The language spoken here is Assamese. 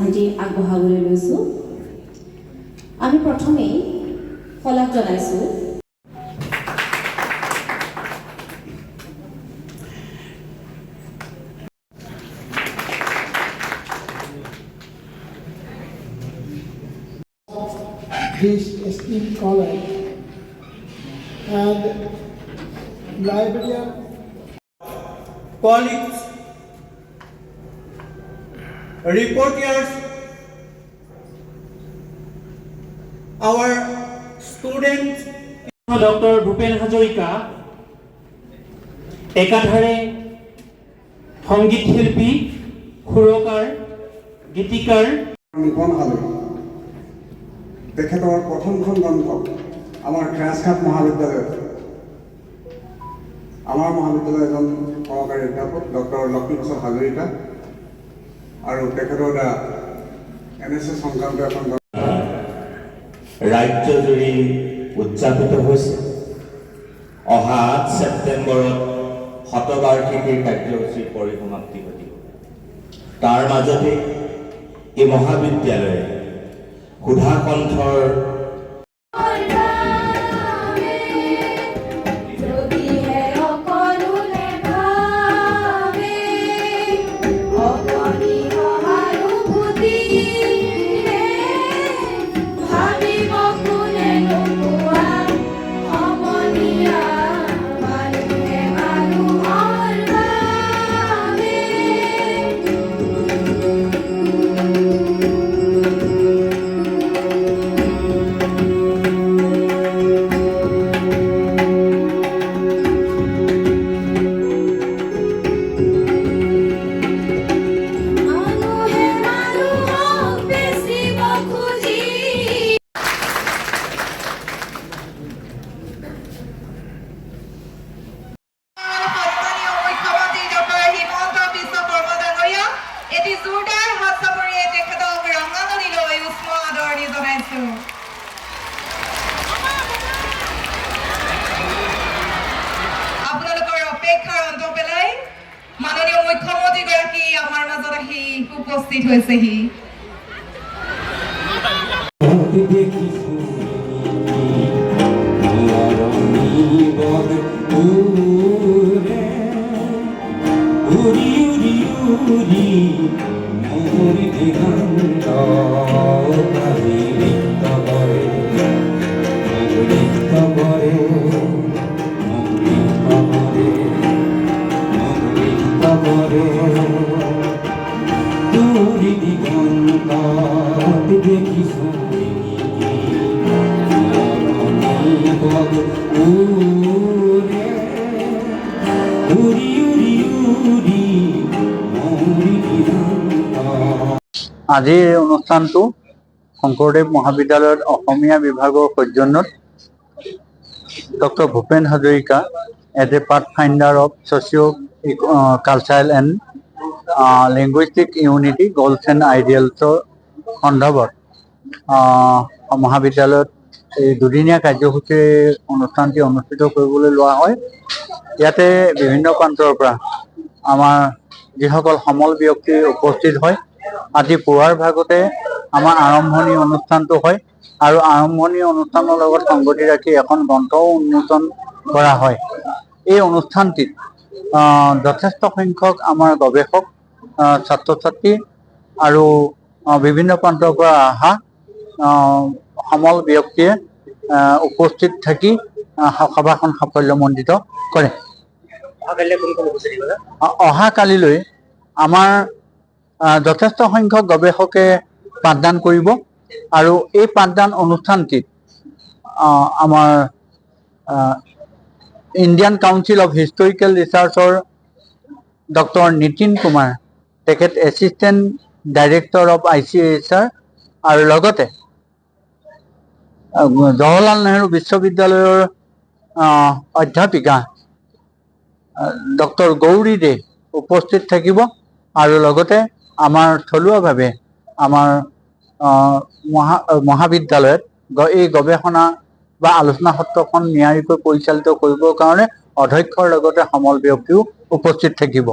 আজি আগবঢ়াবলৈ লৈছোঁ। আমি প্ৰথমেই শলাগ জনাইছোঁ this esteemed college and librarian, colleagues, reporters, our students, Dr. Bhupen Hajorika, একাধারে সংগীত শিল্পী, সুৰকাৰ, গীতিকাৰ নিপন হাজৰিকা তেখেতৰ প্ৰথমখন গ্ৰন্থ আমাৰ ক্ৰাছঘাট মহাবিদ্যালয়ত আমাৰ মহাবিদ্যালয়ৰ এজন সহকাৰী অধ্যাপক ডক্টৰ লক্ষ্মীপ্ৰসাদ হাজৰিকা আৰু তেখেতৰ দ্বাৰা NSS সংক্ৰান্ত এখন ৰাজ্যজুৰি উদযাপিত হৈছে। অহা 8 ছেপ্টেম্বৰত শতবাৰ্ষিকীৰ কাৰ্যসূচীৰ পৰিসমাপ্তি ঘটিব। তাৰ মাজতে এই মহাবিদ্যালয়ে সুধা কণ্ঠৰ মাননীয় মুখ্যমন্ত্ৰীগৰাকী আমাৰ মাজত আহি উপস্থিত হৈছেহি। আজিৰ অনুষ্ঠানটো শংকৰদেৱ মহাবিদ্যালয়ত অসমীয়া বিভাগৰ সৌজন্যত doctor Bhupen Hazarika as a pathfinder of socio' cultural and linguistic unity goals and আইডিয়েলছৰ সন্দৰ্ভত মহাবিদ্যালয়ত এই দুদিনীয়া কাৰ্যসূচীৰ অনুষ্ঠানটি অনুষ্ঠিত কৰিবলৈ লোৱা হয়। ইয়াতে বিভিন্ন প্ৰান্তৰ পৰা আমাৰ যিসকল সমল ব্যক্তি উপস্থিত হয়। আজি পুৱাৰ ভাগতে আমাৰ আৰম্ভণি অনুষ্ঠানটো হয় আৰু আৰম্ভণি অনুষ্ঠানৰ লগত সংগতি ৰাখি এখন গ্ৰন্থও উন্মোচন কৰা হয়। এই অনুষ্ঠানটিত যথেষ্ট সংখ্যক আমাৰ গৱেষক, ছাত্ৰ ছাত্ৰী আৰু বিভিন্ন প্ৰান্তৰ পৰা অহা সমল ব্যক্তিয়ে উপস্থিত থাকি সভাখন সাফল্যমণ্ডিত কৰে। অহাকালিলৈ আমাৰ যথেষ্ট সংখ্যক গৱেষকে পাঠদান কৰিব আৰু এই পাঠদান অনুষ্ঠানটিত আমাৰ ইণ্ডিয়ান কাউন্সিল অফ হিষ্টৰিকেল ৰিচাৰ্চৰ ডক্টৰ নীতিন কুমাৰ, তেখেত এছিষ্টেণ্ট ডাইৰেক্টৰ অফ ICSR আৰু লগতে জৱাহৰলাল নেহৰু বিশ্ববিদ্যালয়ৰ অধ্যাপিকা ডক্টৰ গৌৰী দে উপস্থিত থাকিব আৰু লগতে আমাৰ থলুৱাভাৱে আমাৰ মহাবিদ্যালয়ত এই গৱেষণা বা আলোচনা সত্ৰখন নিয়াৰিকৈ পৰিচালিত কৰিবৰ কাৰণে অধ্যক্ষৰ লগতে সমল ব্যক্তিও উপস্থিত থাকিব।